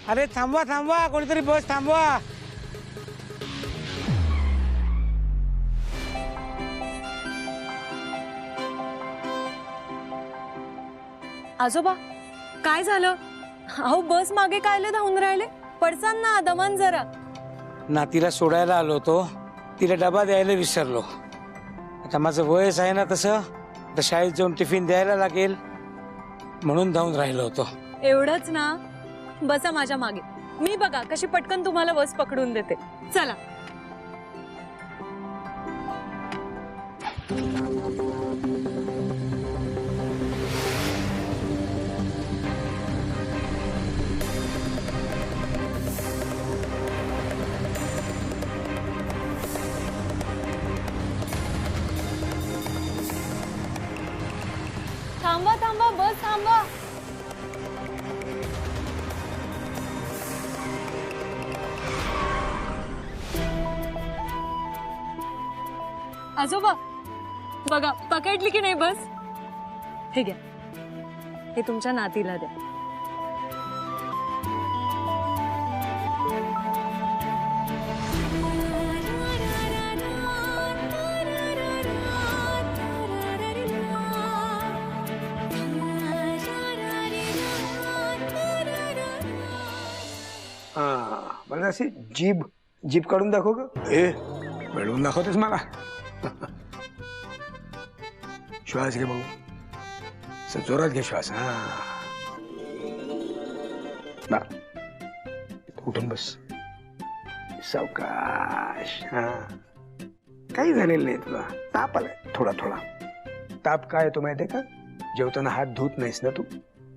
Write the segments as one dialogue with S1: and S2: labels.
S1: अरे थांबवा थांबवा, कोणीतरी बस थांबवा.
S2: आजोबा काय झालं? अहो बस मागे कायले धावून राहिले? पडसान ना, दमान जरा.
S1: नातीला सोडायला आलो होतो, तिला डबा द्यायला विसरलो. आता माझं वयच आहे ना तसं, तर शाळेत जाऊन टिफिन द्यायला लागेल म्हणून धावून राहिलो होतो.
S2: एवढंच ना? बसा माझ्या मागे, मी बघा कशी पटकन तुम्हाला बस पकडून देते. चला. थांबा थांबा, बस थांबा. आजोबा बघा पकडली की नाही बस. हे घ्या, हे तुमच्या नातीला द्या.
S3: मला अशी जीभ जीभ काढून दाखव ग. मिळवून दाखवतेस मला. श्वास घे भाऊ, जोरात घे श्वास. उठून बस, सावकाश. काही झालेलं नाही तुला, ताप आलाय थोडा थोडा. ताप काय येतो माहितीये का? जेवताना हात धुत नाहीस ना तू?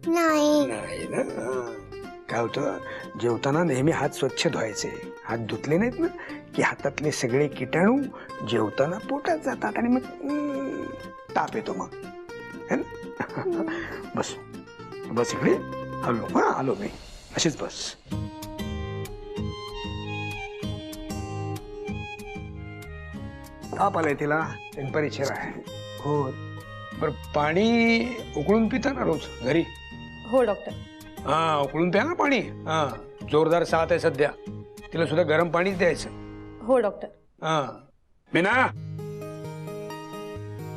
S4: नाही
S3: ना. काय होतं, जेवताना नेहमी हात स्वच्छ धुवायचे. हात धुतले नाहीत ना की हातातले सगळे किटाणू जेवताना पोटात जातात आणि मग ताप येतो. मग है ना? बस बस इकडे. आलो मी. अशीच बस. ताप आलाय तिला, टेम्परेचर आहे. हो बरं, पाणी उकळून पिता ना रोज घरी?
S2: हो डॉक्टर.
S3: उकळून प्या ना पाणी. जोरदार साथ आहे सध्या, तिला सुद्धा गरम पाणीच द्यायचं.
S2: हो डॉक्टर.
S3: मीना.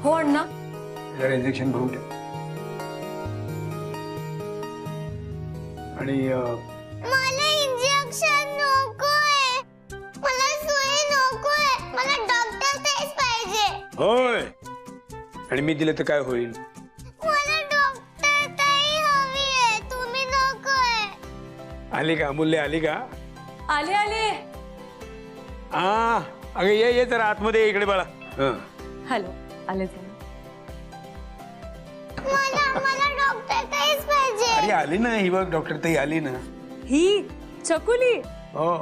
S2: हो अण्णा.
S3: जरा इंजेक्शन भरून ठेव. आणि
S4: मला इंजेक्शन नकोय, मला सुई नकोय, मला डॉक्टर तेच पाहिजे.
S3: होय, आणि मी दिलं तर काय होईल?
S4: मला डॉक्टर ताई हवी आहे, तुम्ही नकोय.
S3: आली का अमूल्य? आली का?
S2: आले आले.
S3: अगं ये जरा आतमध्ये, इकडे बाळा.
S2: हॅलो, आले.
S4: मला डॉक्टर ताईच पाहिजे.
S3: अरे आली ना ही बघ, डॉक्टर ताई आली ना.
S2: ही चकुली.
S3: हो.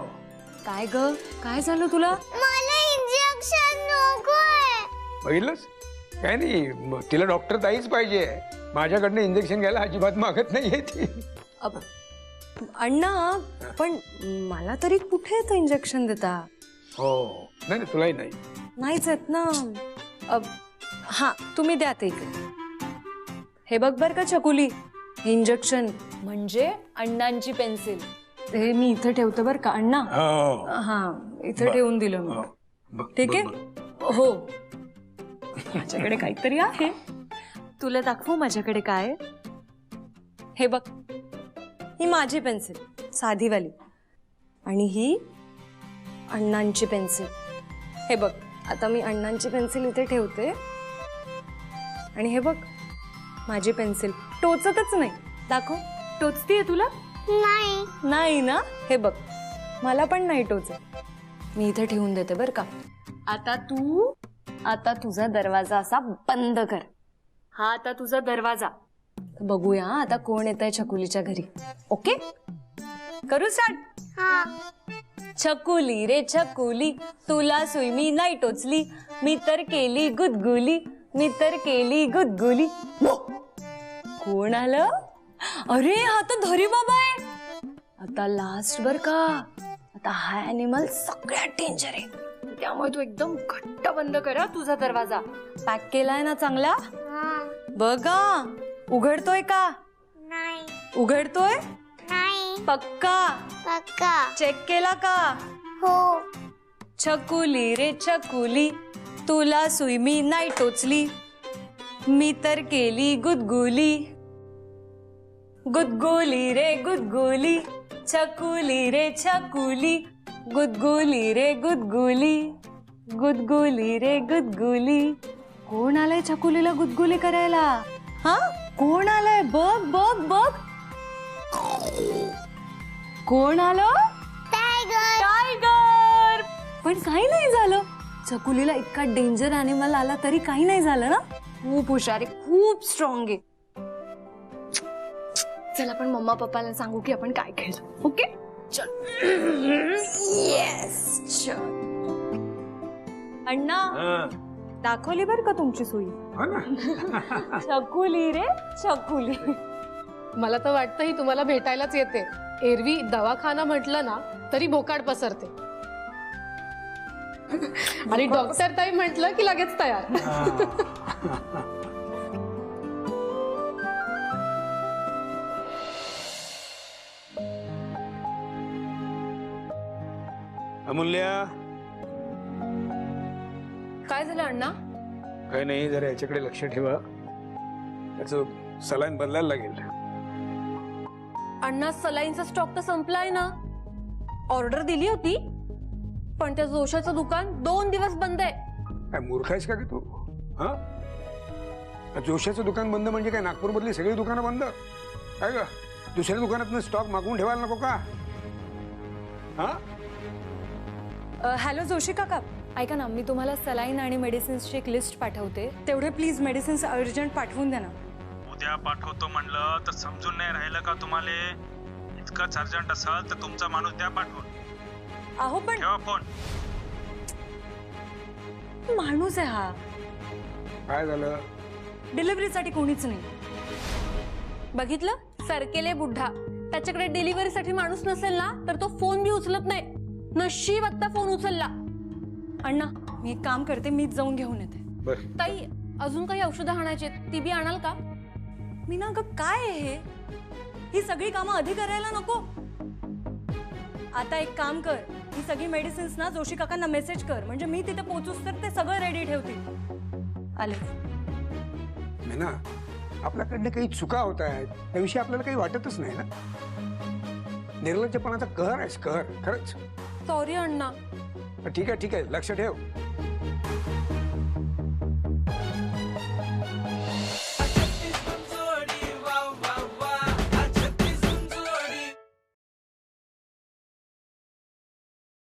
S2: काय ग, काय झालं तुला?
S4: मला इंजेक्शन नकोय.
S3: बघितलंस? काय नाही, तिला डॉक्टर ताईच पाहिजे. माझ्याकडनं इंजेक्शन घ्यायला अजिबात मागत नाहीये ती.
S2: अण्णा पण मला तरी कुठे येतं इंजेक्शन देता?
S3: हो, नाही तुलाही नाही.
S2: नाहीच आहेत ना. हा तुम्ही द्या ते इकडे. हे बघ बर का चकुली, इंजेक्शन म्हणजे अण्णांची पेन्सिल. हे मी इथे ठेवतो बर का अण्णा. हा इथे ठेवून दिलं मी. ठीक आहे. हो, माझ्याकडे काहीतरी आहे, तुला दाखवू माझ्याकडे काय. हे बघ, ही माझी पेन्सिल साधीवाली, आणि ही अण्णांची पेन्सिल. हे बघ, आता मी अण्णांची पेन्सिल इथे ठेवते, आणि हे बघ माझी पेन्सिल टोचतच नाही. दाखव, टोचतीये तुला?
S4: नाही.
S2: नाही ना. हे बघ, मला पण नाही टोचत. मी इथे ठेवून देते बर का. आता तुझा दरवाजा असा बंद कर. हा आता तुझा दरवाजा. बघूया आता कोण येत आहे छकुलीच्या घरी. ओके, करू स्टार्ट. छकुली रे छकुली, तुला सुई मी नाही टोचली, मी तर केली गुदगुली, मी तर केली गुदगुली. कोण आलं? अरे हा तर धरी बाबा आहे. आता लास्ट बर का. आता हा ॲनिमल सगळ्यात डेंजर आहे, त्यामुळे तू एकदम घट्ट बंद करा तुझा दरवाजा. पॅक केलाय ना चांगला? बघा, उघडतोय का?
S4: नाही.
S2: उघडतोय?
S4: नाही.
S2: पक्का
S4: पक्का
S2: चेक केला का?
S4: हो
S2: छकुली रे छकुली, तुला सुई मी नाही टोचली, मी तर केली गुदगुली. गुदगुली रे गुदगुली, छकुली रे छकुली, गुदगुली रे गुदगुली, गुदगुली रे गुदगुली. कोण आलंय छकुलीला गुदगुली करायला? हा, कोण आलंय? बघ बघ बघ, कोण आलं?
S4: Tiger
S2: tiger. पण काही नाही झालं. छकुलीला इतका डेंजर अॅनिमल आला तरी काही नाही झालं ना. खूप हुशार आहे, खूप स्ट्रॉंग आहे. चल आपण मम्मा पप्पाला सांगू की आपण काय केलं. ओके चल. येस चल. अण्णा दाखवली बर का तुमची सुई.
S3: हो ना?
S2: छकुली रे छकुली.
S5: मला तर वाटतं ही तुम्हाला भेटायलाच येते. एरवी दवाखाना म्हटलं ना तरी भोकाड पसरते आणि डॉक्टर ताई म्हटलं की लगेच तयार.
S3: अमूल्या,
S2: काय झालं अण्णा?
S3: काही नाही, जरा याच्याकडे लक्ष ठेवा. त्याचं सलाईन बदलायला लागेल.
S2: अण्णा सलाईनचा स्टॉक तर संपलाय ना. ऑर्डर दिली होती पण त्या जोशाचं दुकान 2 दिवस बंद आहे.
S3: काय मूर्ख आहेस का तू? हा, जोशाचं दुकान बंद म्हणजे काय नागपूर मधली सगळी दुकानं बंद? काय ग, दुसऱ्या दुकानात स्टॉक मागवून ठेवायला नको का? हा,
S2: हॅलो जोशी काका, ऐका ना, मी तुम्हाला सलाईन आणि मेडिसिन्सची एक लिस्ट पाठवते. तेवढे प्लीज मेडिसिन्स अर्जंट पाठवून द्या ना.
S6: उद्या पाठवतो म्हणलं तर समजून नाही राहिलं का तुम्हाला? इतकंच अर्जंट असाल तर तुमचा माणूस द्या पाठवून.
S2: अहो पण
S6: ठेवा फोन.
S2: माणूस आहे हा.
S3: काय झालं?
S2: डिलिव्हरीसाठी कोणीच नाही. बघितलं, सरकेले बुड्ढा. त्याच्याकडे डिलिव्हरीसाठी माणूस नसेल ना तर तो फोन बी उचलत नाही. नशीब आत्ता फोन उचलला. अण्णा मी एक काम करते, मीच जाऊन घेऊन येते.
S3: बर,
S2: ताई अजून काही औषधं आणायची ती बी आणाल का? मी ना ग काय आहे ही सगळी कामं आधी करायला नको. आता एक काम कर, ही सगळी मेडिसिन्स ना जोशी काकांना मेसेज कर, म्हणजे मी तिथे पोहोचूस तर ते सगळं रेडी ठेवतील. आले.
S3: ना आपल्याकडनं काही चुका होत आहेत त्याविषयी आपल्याला काही वाटतच नाही ना. निर्लज्जपणाचा कहर आहेस, कहर खरंच.
S2: सॉरी अण्णा.
S3: ठीक आहे ठीक आहे, लक्ष ठेव.